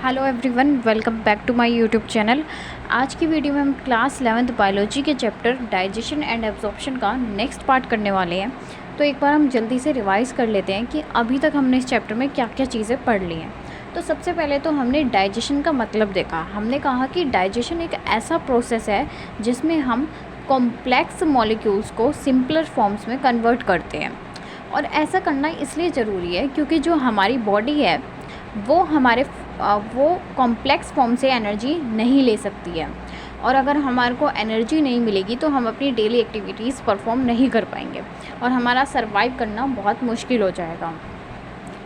Hello everyone, welcome back to my YouTube channel. आज की video में हम क्लास 11th बायोलॉजी के चैप्टर डाइजेशन एंड एब्जॉर्प्शन का नेक्स्ट पार्ट करने वाले हैं। तो एक बार हम जल्दी से रिवाइज़ कर लेते हैं कि अभी तक हमने इस चैप्टर में क्या क्या चीज़ें पढ़ ली हैं। तो सबसे पहले तो हमने डाइजेशन का मतलब देखा। हमने कहा कि डाइजेशन एक ऐसा प्रोसेस है जिसमें हम कॉम्प्लेक्स मॉलिक्यूल्स को सिंपलर फॉर्म्स में कन्वर्ट करते हैं। और ऐसा करना इसलिए ज़रूरी है क्योंकि जो हमारी बॉडी है वो कॉम्प्लेक्स फॉर्म से एनर्जी नहीं ले सकती है, और अगर हमारे को एनर्जी नहीं मिलेगी तो हम अपनी डेली एक्टिविटीज़ परफॉर्म नहीं कर पाएंगे और हमारा सरवाइव करना बहुत मुश्किल हो जाएगा।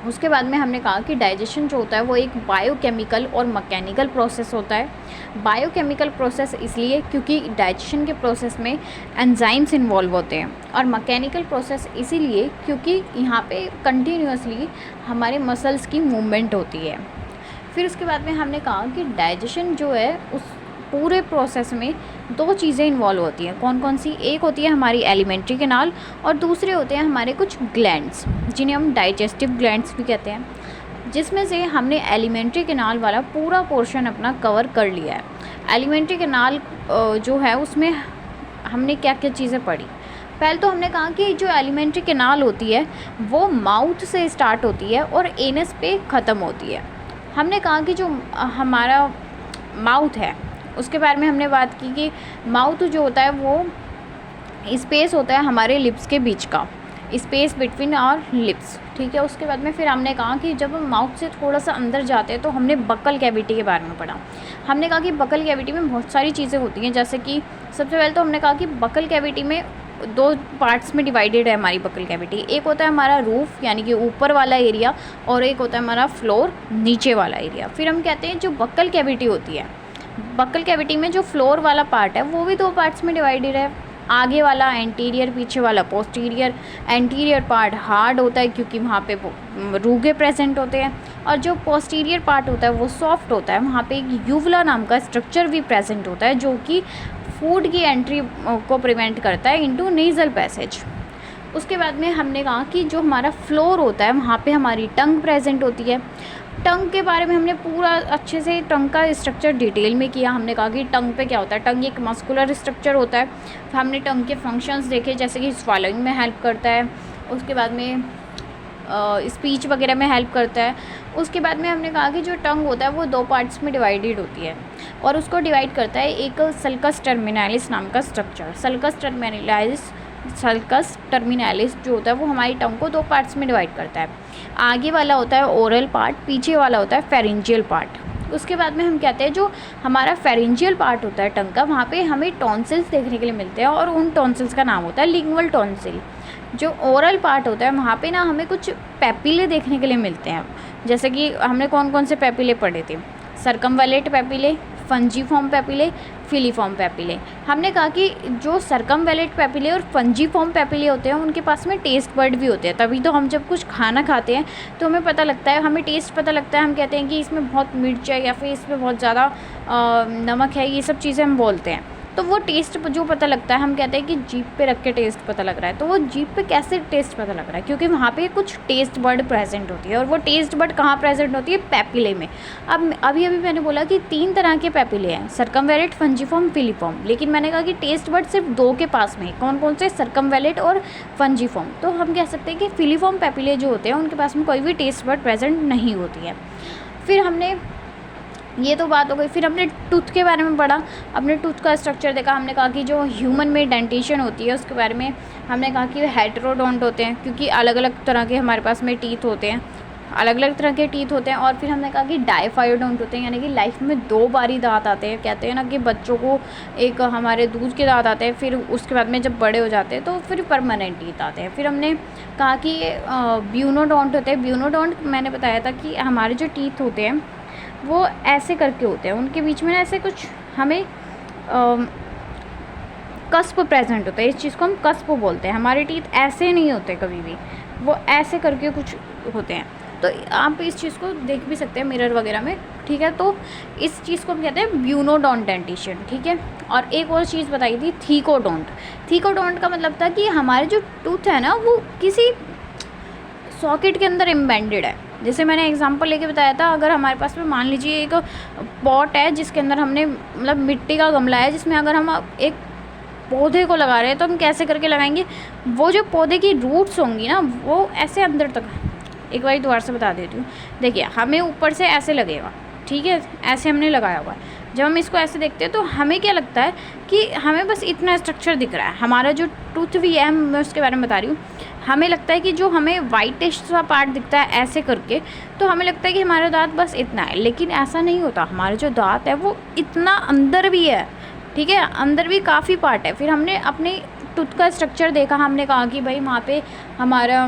उसके बाद में हमने कहा कि डाइजेशन जो होता है वो एक बायोकेमिकल और मैकेनिकल प्रोसेस होता है। बायोकेमिकल प्रोसेस इसलिए क्योंकि डाइजेशन के प्रोसेस में एंजाइम्स इन्वॉल्व होते हैं, और मैकेनिकल प्रोसेस इसीलिए क्योंकि यहाँ पे कंटिन्यूसली हमारे मसल्स की मूवमेंट होती है। फिर उसके बाद में हमने कहा कि डाइजेशन जो है उस पूरे प्रोसेस में दो चीज़ें इन्वॉल्व होती हैं। कौन कौन सी? एक होती है हमारी एलिमेंट्री कैनाल और दूसरे होते हैं हमारे कुछ ग्लैंड्स जिन्हें हम डाइजेस्टिव ग्लैंड्स भी कहते हैं, जिसमें से हमने एलिमेंट्री कैनाल वाला पूरा पोर्शन अपना कवर कर लिया है। एलिमेंट्री कैनाल जो है उसमें हमने क्या क्या चीज़ें पढ़ी। पहले तो हमने कहा कि जो एलिमेंट्री कैनाल होती है वो माउथ से स्टार्ट होती है और एनस पे ख़त्म होती है। हमने कहा कि जो हमारा माउथ है उसके बारे में हमने बात की कि माउथ जो होता है वो स्पेस होता है हमारे लिप्स के बीच का, स्पेस बिटवीन आवर लिप्स, ठीक है। उसके बाद में फिर हमने कहा कि जब हम माउथ से थोड़ा सा अंदर जाते हैं तो हमने बकल कैविटी के बारे में पढ़ा। हमने कहा कि बकल कैविटी में बहुत सारी चीज़ें होती हैं, जैसे कि सबसे पहले तो हमने कहा कि बकल कैविटी में दो पार्ट्स में डिवाइडेड है हमारी बकल कैविटी। एक होता है हमारा रूफ यानी कि ऊपर वाला एरिया, और एक होता है हमारा फ्लोर नीचे वाला एरिया। फिर हम कहते हैं जो बकल कैविटी होती है, बकल कैविटी में जो फ्लोर वाला पार्ट है वो भी दो पार्ट्स में डिवाइडेड है। आगे वाला एंटीरियर, पीछे वाला पोस्टीरियर। एंटीरियर पार्ट हार्ड होता है क्योंकि वहाँ पे रूगे प्रेजेंट होते हैं, और जो पोस्टीरियर पार्ट होता है वो सॉफ्ट होता है। वहाँ पे एक यूवला नाम का स्ट्रक्चर भी प्रेजेंट होता है जो कि फूड की एंट्री को प्रिवेंट करता है इनटू नेज़ल पैसेज। उसके बाद में हमने कहा कि जो हमारा फ्लोर होता है वहाँ पे हमारी टंग प्रेजेंट होती है। टंग के बारे में हमने पूरा अच्छे से टंग का स्ट्रक्चर डिटेल में किया। हमने कहा कि टंग पे क्या होता है। टंग एक मस्कुलर स्ट्रक्चर होता है। हमने टंग के फंक्शंस देखे, जैसे कि स्वॉलोइंग में हेल्प करता है, उसके बाद में स्पीच वगैरह में हेल्प करता है। उसके बाद में हमने कहा कि जो टंग होता है वो दो पार्ट्स में डिवाइडेड होती है, और उसको डिवाइड करता है एक सल्कस टर्मिनालिस नाम का स्ट्रक्चर। सल्कस टर्मिनालिस जो होता है वो हमारी टंग को दो पार्ट्स में डिवाइड करता है। आगे वाला होता है ओरल पार्ट, पीछे वाला होता है फेरेंजियल पार्ट। उसके बाद में हम कहते हैं जो हमारा फेरेंजियल पार्ट होता है टंग का, वहाँ पे हमें टॉन्सिल्स देखने के लिए मिलते हैं, और उन टॉन्सिल्स का नाम होता है लिंगुअल टॉन्सिल। जो ओरल पार्ट होता है वहाँ पे ना हमें कुछ पैपिले देखने के लिए मिलते हैं, जैसे कि हमने कौन कौन से पैपिले पढ़े थे। सर्कमवैलेट पैपिले, फंजीफॉर्म पैपिले, फिलीफॉर्म पैपिले। हमने कहा कि जो सर्कमवैलेट पैपिले और फंजीफॉर्म पैपिले होते हैं उनके पास में टेस्ट बर्ड भी होते हैं, तभी तो हम जब कुछ खाना खाते हैं तो हमें पता लगता है, हमें टेस्ट पता लगता है। हम कहते हैं कि इसमें बहुत मिर्च है या फिर इसमें बहुत ज़्यादा नमक है, ये सब चीज़ें हम बोलते हैं। तो वो टेस्ट जो पता लगता है, हम कहते हैं कि जीभ पे रख के टेस्ट पता लग रहा है। तो वो जीभ पे कैसे टेस्ट पता लग रहा है? क्योंकि वहाँ पे कुछ टेस्ट बर्ड प्रेजेंट होती है, और वो टेस्ट बर्ड कहाँ प्रेजेंट होती है? पैपिले में। अब अभी मैंने बोला कि 3 तरह के पैपिले हैं, सर्कमवैलेट, फंजीफॉर्म, फिलीफॉर्म, लेकिन मैंने कहा कि टेस्ट बर्ड सिर्फ 2 के पास में। कौन कौन से? सर्कमवैलेट और फंजीफॉर्म। तो हम कह सकते हैं कि फिलीफॉर्म पैपिले जो होते हैं उनके पास में कोई भी टेस्ट बर्ड प्रेजेंट नहीं होती है। फिर हमने ये तो बात हो गई। फिर हमने टूथ के बारे में पढ़ा, अपने टूथ का स्ट्रक्चर देखा। हमने कहा कि जो ह्यूमन में डेंटेशन होती है उसके बारे में हमने कहा कि हेटेरोडोंट होते हैं क्योंकि अलग अलग तरह के हमारे पास में टीथ होते हैं, अलग अलग तरह के टीथ होते हैं। और फिर हमने कहा कि डाइफायोडोंट होते हैं, यानी कि लाइफ में 2 बार ही दांत आते हैं। कहते हैं ना कि बच्चों को एक हमारे दूध के दांत आते हैं, फिर उसके बाद में जब बड़े हो जाते हैं तो फिर परमानेंट टीथ आते हैं। फिर हमने कहा कि ब्यूनोडोंट होते हैं। ब्यूनोडोंट मैंने बताया था कि हमारे जो टीथ होते हैं वो ऐसे करके होते हैं, उनके बीच में ऐसे कुछ हमें कस्प प्रेजेंट होता है। इस चीज़ को हम कस्प बोलते हैं। हमारे टीथ ऐसे नहीं होते कभी भी, वो ऐसे करके कुछ होते हैं। तो आप इस चीज़ को देख भी सकते हैं मिरर वगैरह में, ठीक है। तो इस चीज़ को हम कहते हैं ब्यूनोडोंट डेंटिशन, ठीक है। और एक और चीज़ बताई थी, थीकोडोंट। थीकोडोंट का मतलब था कि हमारे जो टूथ है ना वो किसी सॉकेट के अंदर एम्बेडेड है, जैसे मैंने एग्जांपल लेके बताया था, अगर हमारे पास में मान लीजिए एक पॉट है जिसके अंदर हमने मतलब मिट्टी का गमला है, जिसमें अगर हम एक पौधे को लगा रहे हैं तो हम कैसे करके लगाएंगे, वो जो पौधे की रूट्स होंगी ना वो ऐसे अंदर तक, एक बार दोबारा से बता देती हूँ। देखिए हमें ऊपर से ऐसे लगेगा, ठीक है, ऐसे हमने लगाया हुआ है। जब हम इसको ऐसे देखते हैं तो हमें क्या लगता है कि हमें बस इतना स्ट्रक्चर दिख रहा है। हमारा जो टूथ भी है, मैं उसके बारे में बता रही हूँ, हमें लगता है कि जो हमें वाइटिश सा पार्ट दिखता है ऐसे करके, तो हमें लगता है कि हमारा दांत बस इतना है, लेकिन ऐसा नहीं होता। हमारा जो दांत है वो इतना अंदर भी है, ठीक है, अंदर भी काफ़ी पार्ट है। फिर हमने अपने टूथ का स्ट्रक्चर देखा, हमने कहा कि भाई वहाँ पे हमारा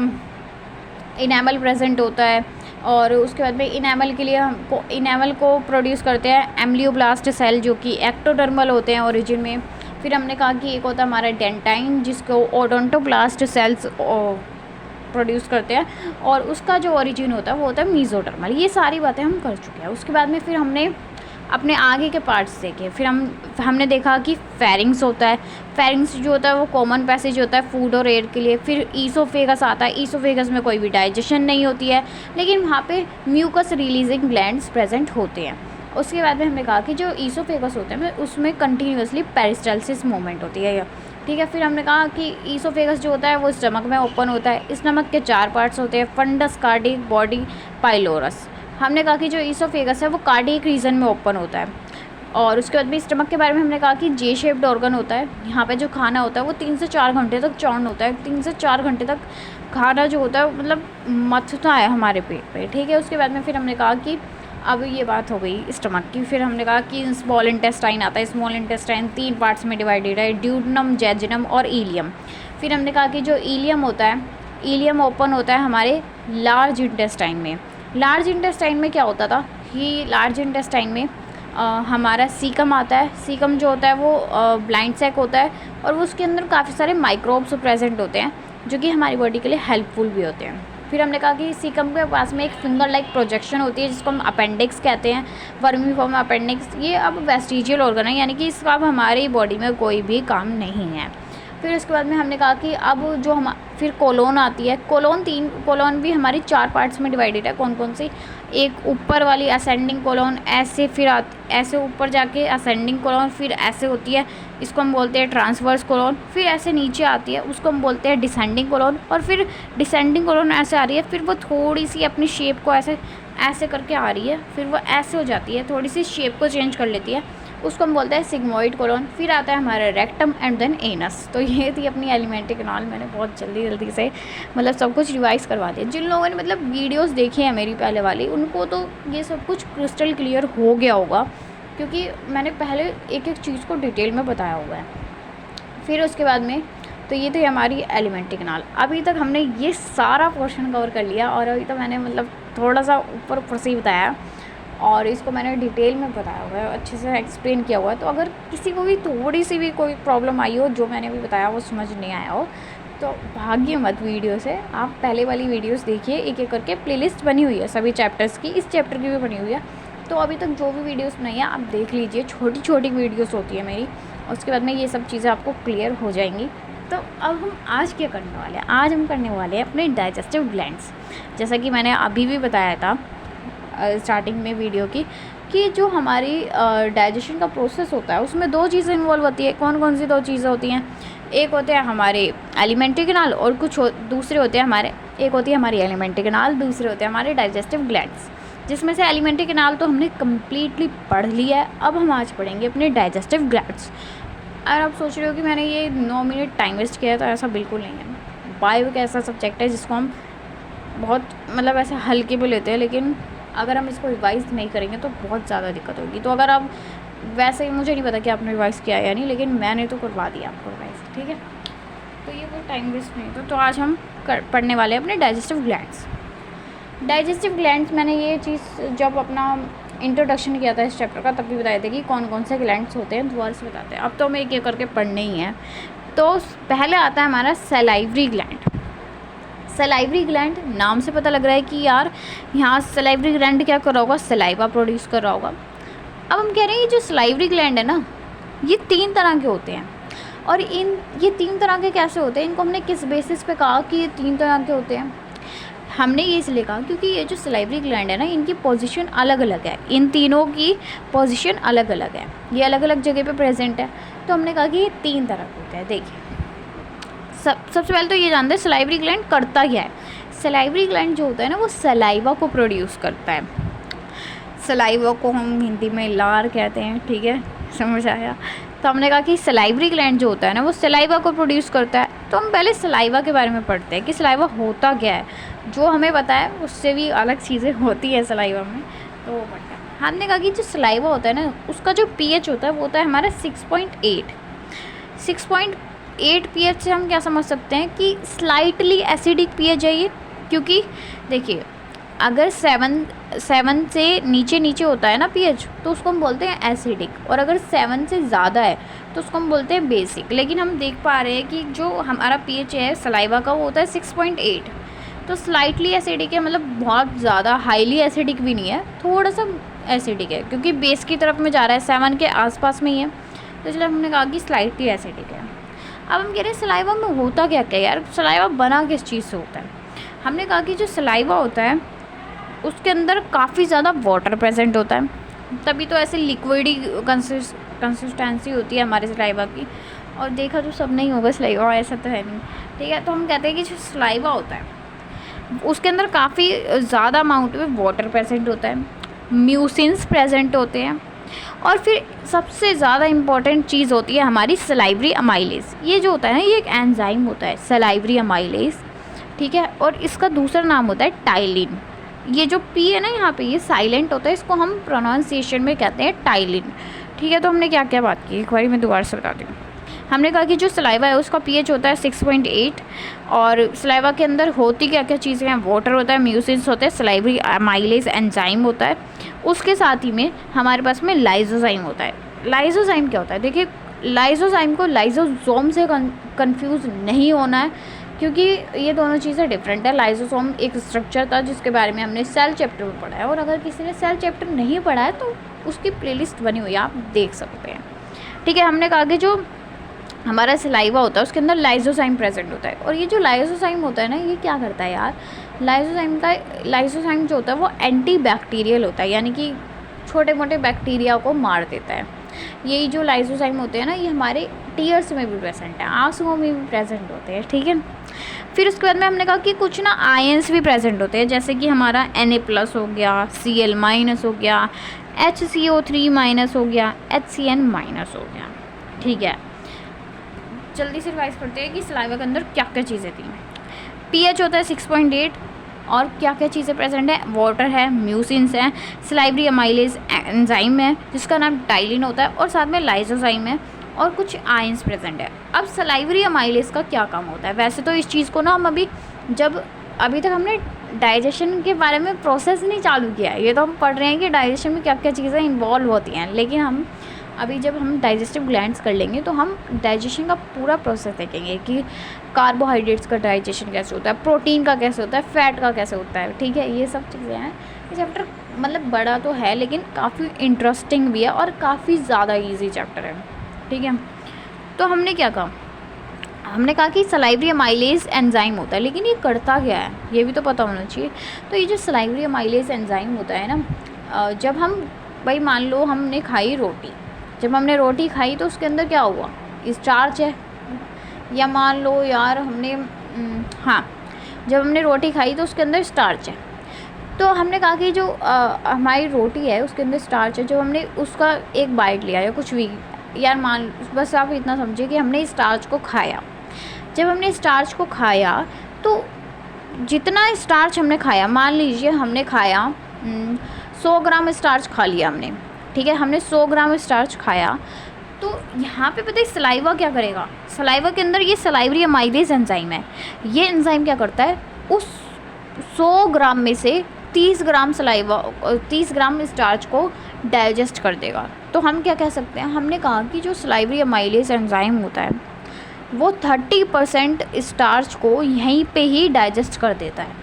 इनेमल प्रेजेंट होता है, और उसके बाद में इनेमल के लिए हमको इनेमल को प्रोड्यूस करते हैं एम्ब्लियोब्लास्ट सेल, जो कि एक्टोडर्मल होते हैं ओरिजिन में। फिर हमने कहा कि एक होता है हमारा डेंटाइन, जिसको ओडोंटोब्लास्ट सेल्स प्रोड्यूस करते हैं, और उसका जो ओरिजिन होता है वो होता है मीजोडर्मल। ये सारी बातें हम कर चुके हैं। उसके बाद में फिर हमने अपने आगे के पार्ट्स देखे। फिर हमने देखा कि फेरिंग्स होता है। फेरिंग्स जो होता है वो कॉमन पैसेज होता है फूड और एयर के लिए। फिर ईसोफेगस आता है। ईसोफेगस में कोई भी डाइजेशन नहीं होती है, लेकिन वहाँ पे म्यूकस रिलीजिंग ग्लैंड्स प्रेजेंट होते हैं। उसके बाद में हमने कहा कि जो ईसोफेगस होते हैं उसमें कंटिन्यूसली पेरिस्टाल्सिस मूवमेंट होती है, ठीक है। फिर हमने कहा कि ईसोफेगस जो होता है वो स्टमक में ओपन होता है। स्टमक के 4 पार्ट्स होते हैं, फंडस, कार्डिक, बॉडी, पाइलोरस। हमने कहा कि जो ईसोफेगस है वो कार्डियक रीजन में ओपन होता है। और उसके बाद भी स्टमक के बारे में हमने कहा कि जे शेप्ड ऑर्गन होता है। यहाँ पे जो खाना होता है वो 3 से 4 घंटे तक चॉर्न होता है। 3 से 4 घंटे तक खाना जो होता है मतलब मथता है हमारे पेट पे, ठीक है। उसके बाद में फिर हमने कहा कि अब ये बात हो गई स्टमक की। फिर हमने कहा कि स्मॉल इंटेस्टाइन आता है। स्मॉल इंटेस्टाइन 3 पार्ट्स में डिवाइडेड है, ड्यूडनम, जेजुनम और इलियम। फिर हमने कहा कि जो इलियम होता है, इलियम ओपन होता है हमारे लार्ज इंटेस्टाइन में। लार्ज इंटेस्टाइन में क्या होता था कि लार्ज इंटेस्टाइन में हमारा सीकम आता है। सीकम जो होता है वो ब्लाइंड सैक होता है, और वो उसके अंदर काफ़ी सारे माइक्रोब्स प्रेजेंट होते हैं जो कि हमारी बॉडी के लिए हेल्पफुल भी होते हैं। फिर हमने कहा कि सीकम के पास में एक फिंगर लाइक प्रोजेक्शन होती है जिसको हम अपेंडिक्स कहते हैं, वर्मीफॉर्म अपेंडिक्स। ये अब वेस्टिजियल ऑर्गन है, यानी कि इसका अब हमारी बॉडी में कोई भी काम नहीं है। फिर उसके बाद में हमने कहा कि अब जो हम फिर कोलोन आती है। कोलोन भी हमारी 4 पार्ट्स में डिवाइडेड है। कौन कौन सी? एक ऊपर वाली असेंडिंग कोलोन, ऐसे फिर ऐसे ऊपर जाके असेंडिंग कोलोन, फिर ऐसे होती है, इसको हम बोलते हैं ट्रांसवर्स कोलोन। फिर ऐसे नीचे आती है, उसको हम बोलते हैं डिसेंडिंग कोलोन। और फिर डिसेंडिंग कोलोन ऐसे आ रही है, फिर वो थोड़ी सी अपनी शेप को ऐसे करके आ रही है, फिर वो ऐसे हो जाती है, थोड़ी सी शेप को चेंज कर लेती है, उसको हम बोलते हैं सिग्मोइड कोलोन। फिर आता है हमारा रेक्टम एंड देन एनस। तो ये थी अपनी एलिमेंट्री कैनाल। मैंने बहुत जल्दी से मतलब सब कुछ रिवाइज करवा दिया। जिन लोगों ने मतलब वीडियोस देखी है मेरी पहले वाली, उनको तो ये सब कुछ क्रिस्टल क्लियर हो गया होगा, क्योंकि मैंने पहले एक एक चीज़ को डिटेल में बताया हुआ है। फिर उसके बाद में तो ये थी हमारी एलिमेंट्री कैनाल। अभी तक हमने ये सारा पोर्शन कवर कर लिया, और अभी तो मैंने मतलब थोड़ा सा ऊपर से ही बताया, और इसको मैंने डिटेल में बताया हुआ है, अच्छे से एक्सप्लेन किया हुआ है। तो अगर किसी को भी थोड़ी सी भी कोई प्रॉब्लम आई हो, जो मैंने भी बताया वो समझ नहीं आया हो, तो भागिए मत वीडियो से। आप पहले वाली वीडियोस देखिए, एक एक करके प्लेलिस्ट बनी हुई है सभी चैप्टर्स की, इस चैप्टर की भी बनी हुई है। तो अभी तक जो भी वीडियोस बनाई है आप देख लीजिए, छोटी छोटी वीडियोस होती है मेरी। उसके बाद में ये सब चीज़ें आपको क्लियर हो जाएंगी। तो अब हम आज क्या करने वाले हैं? आज हम करने वाले हैं अपने डाइजेस्टिव ग्लैंड्स। जैसा कि मैंने अभी भी बताया था स्टार्टिंग में वीडियो की, कि जो हमारी डाइजेशन का प्रोसेस होता है उसमें 2 चीज़ें इन्वॉल्व होती है। कौन कौन सी 2 चीज़ें होती हैं? एक होते हैं हमारे एलिमेंट्री कैनाल, और दूसरे होते हैं हमारे, एक होती है हमारी एलिमेंट्री कैनाल, दूसरे होते हैं हमारे डाइजेस्टिव ग्लैंड्स। जिसमें से एलिमेंट्री कैनाल तो हमने कम्प्लीटली पढ़ लिया है। अब हम आज पढ़ेंगे अपने डाइजेस्टिव ग्लैंड्स। और आप सोच रहे हो कि मैंने ये 9 मिनट टाइम वेस्ट किया है, तो ऐसा बिल्कुल नहीं है। बायो एक ऐसा सब्जेक्ट है जिसको हम बहुत मतलब ऐसे हल्के पे लेते हैं, लेकिन अगर हम इसको रिवाइज नहीं करेंगे तो बहुत ज़्यादा दिक्कत होगी। तो अगर आप वैसे ही, मुझे नहीं पता कि आपने रिवाइज किया या नहीं, लेकिन मैंने तो करवा दिया आपको रिवाइज, ठीक है। तो ये कोई टाइम वेस्ट नहीं। तो आज हम पढ़ने वाले हैं अपने डाइजेस्टिव ग्लैंड्स। डाइजेस्टिव ग्लैंड्स, मैंने ये चीज़ जब अपना इंट्रोडक्शन किया था इस चैप्टर का, तब भी बताए थे कि कौन कौन से ग्लैंड्स होते हैं, दोबारा से बताते हैं। अब तो हमें एक एक करके पढ़ने ही है। तो पहले आता है हमारा सलाइवरी ग्लैंड। सलाइवरी ग्लैंड, नाम से पता लग रहा है कि यार यहाँ सलाइवरी ग्लैंड क्या कर रहा होगा, सलाइवा प्रोड्यूस कर रहा होगा। अब हम कह रहे हैं ये जो सलाइवरी ग्लैंड है ना, ये 3 तरह के होते हैं। और ये 3 तरह के कैसे होते हैं, इनको हमने किस बेसिस पे कहा कि ये 3 तरह के होते हैं? हमने ये इसलिए कहा क्योंकि ये जो सलाइवरी ग्लैंड है ना, इनकी पोजीशन अलग अलग है, इन तीनों की पोजीशन अलग अलग है, ये अलग अलग जगह पे प्रेजेंट है। तो हमने कहा कि ये 3 तरह के होते हैं। देखिए सबसे पहले तो ये जानते हैं सलाइवरी ग्लैंड करता क्या है। सलाइवरी ग्लैंड जो होता है ना, वो सलाइवा को प्रोड्यूस करता है। सलाइवा को हम हिंदी में लार कहते हैं, ठीक है, समझ आया। तो हमने कहा कि सलाइवरी ग्लैंड जो होता है ना, वो सलाइवा को प्रोड्यूस करता है। तो हम पहले सलाइवा के बारे में पढ़ते हैं कि सलाइवा होता क्या है। जो हमें पता है उससे भी अलग चीज़ें होती है सलाइवा में, तो वो पढ़ते हैं। हमने कहा कि जो सलाइवा होता है ना, उसका जो pH होता है वो होता है हमारा 6.8। 6.8 pH से हम क्या समझ सकते हैं कि स्लाइटली एसिडिक pH है ये। क्योंकि देखिए, अगर 7 से नीचे होता है ना pH, तो उसको हम बोलते हैं एसिडिक, और अगर 7 से ज़्यादा है तो उसको हम बोलते हैं बेसिक। लेकिन हम देख पा रहे हैं कि जो हमारा pH है सलाइवा का, वो होता है 6.8। तो स्लाइटली एसिडिक है, मतलब बहुत ज़्यादा हाईली एसिडिक भी नहीं है, थोड़ा सा एसिडिक है, क्योंकि बेस की तरफ में जा रहा है, 7 के आसपास में ही है, तो इसलिए हमने कहा कि स्लाइटली एसिडिक है। अब हम कह रहे हैं सलाइवा में होता क्या क्या यार, सलाइवा बना किस चीज़ से होता है। हमने कहा कि जो सलाइवा होता है उसके अंदर काफ़ी ज़्यादा वाटर प्रेजेंट होता है, तभी तो ऐसे लिक्विडी कंसिस्टेंसी होती है हमारे सलाइवा की। और देखा तो सब नहीं होगा सलाइवा, ऐसा तो है नहीं, ठीक है। तो हम कहते हैं कि जो सलाइवा होता है उसके अंदर काफ़ी ज़्यादा अमाउंट में वाटर प्रेजेंट होता है, म्यूसिन्स प्रेजेंट होते हैं, और फिर सबसे ज़्यादा इम्पॉर्टेंट चीज़ होती है हमारी सलाइवरी अमाइलेज। ये जो होता है ना, ये एक एंजाइम होता है सलाइवरी अमाइलेज, ठीक है। और इसका दूसरा नाम होता है टाइलिन। ये जो पी है ना यहाँ पे, ये साइलेंट होता है, इसको हम प्रोनाउंसिएशन में कहते हैं टाइलिन, ठीक है। तो हमने क्या क्या बात की, एक बार मैं दोबारा से बताती हूँ। हमने कहा कि जो सलाइवा है उसका pH होता है 6.8, और सलाइवा के अंदर होती क्या क्या चीज़ें हैं, वाटर होता है, म्यूसिन्स होते हैं, सलाइवरी अमाइलेज एंजाइम होता है, उसके साथ ही में हमारे पास में लाइसोजाइम होता है। लाइसोजाइम क्या होता है, देखिए लाइसोजाइम को लाइसोसोम से कंफ्यूज नहीं होना है, क्योंकि ये दोनों चीज़ें डिफरेंट है। लाइसोसोम एक स्ट्रक्चर था जिसके बारे में हमने सेल चैप्टर में पढ़ा है, और अगर किसी ने सेल चैप्टर नहीं पढ़ा है तो उसकी प्लेलिस्ट बनी हुई है, आप देख सकते हैं, ठीक है। हमने कहा कि जो हमारा सलाइवा होता है उसके अंदर लाइसोजाइम प्रेजेंट होता है, और ये जो लाइसोजाइम होता है ना, ये क्या करता है यार, लाइसोजाइम जो होता है वो एंटी बैक्टीरियल होता है, यानी कि छोटे मोटे बैक्टीरिया को मार देता है। यही जो लाइसोजाइम होते हैं ना, ये हमारे टीयर्स में भी प्रेजेंट है, आंसुओं में भी प्रेजेंट होते हैं, ठीक है। फिर उसके बाद में हमने कहा कि कुछ ना आयंस भी प्रेजेंट होते हैं, जैसे कि हमारा Na+ हो गया, Cl- हो गया, HCO3- हो गया, HCN- हो गया, ठीक है। जल्दी से रिवाइज करते हैं कि सलाइवा के अंदर क्या क्या चीज़ें थी। pH होता है 6.8, और क्या क्या चीज़ें प्रेजेंट है, वाटर है, म्यूसिन्स हैं, सलाइवरी अमाइलेज एंजाइम है जिसका नाम टाइलिन होता है, और साथ में लाइसोजाइम है, और कुछ आयंस प्रेजेंट है। अब सलाइवरी अमाइलेज का क्या काम होता है, वैसे तो इस चीज़ को ना हम अभी तक हमने डाइजेशन के बारे में प्रोसेस नहीं चालू किया है, ये तो हम पढ़ रहे हैं कि डाइजेशन में क्या क्या चीज़ें इन्वॉल्व होती हैं, लेकिन हम अभी जब हम डाइजेस्टिव ग्लैंड्स कर लेंगे तो हम डाइजेशन का पूरा प्रोसेस देखेंगे कि कार्बोहाइड्रेट्स का डाइजेशन कैसे होता है, प्रोटीन का कैसे होता है, फैट का कैसे होता है, ठीक है। ये सब चीज़ें हैं। ये चैप्टर मतलब बड़ा तो है, लेकिन काफ़ी इंटरेस्टिंग भी है, और काफ़ी ज़्यादा ईजी चैप्टर है, ठीक है। तो हमने क्या कहा, हमने कहा कि सलाइवरी अमाइलेज एंजाइम होता है, लेकिन ये करता क्या है ये भी तो पता होना चाहिए। तो ये जो सलाइवरी अमाइलेज एंजाइम होता है ना, जब हम भाई मान लो हमने खाई रोटी, जब हमने रोटी खाई तो उसके अंदर क्या हुआ, स्टार्च है, या मान लो यार हमने हाँ, जब हमने रोटी खाई तो उसके अंदर स्टार्च है। तो हमने कहा कि जो हमारी रोटी है उसके अंदर स्टार्च है, जब हमने उसका एक बाइट लिया या कुछ भी, यार मान बस आप इतना समझिए कि हमने स्टार्च को खाया। जब हमने स्टार्च को खाया तो जितना स्टार्च हमने खाया, मान लीजिए हमने खाया 100 ग्राम स्टार्च खा लिया हमने, ठीक है, हमने 100 ग्राम स्टार्च खाया, तो यहाँ पे पता है सलाइवा क्या करेगा, सलाइवा के अंदर ये सलाइवरी अमाइलेज एंजाइम है, ये एंजाइम क्या करता है, उस 100 ग्राम में से 30 ग्राम स्टार्च को डाइजेस्ट कर देगा। तो हम क्या कह सकते हैं, हमने कहा कि जो सलाइवरी अमाइलेज एंजाइम होता है वो 30% स्टार्च को यहीं पे ही डाइजेस्ट कर देता है।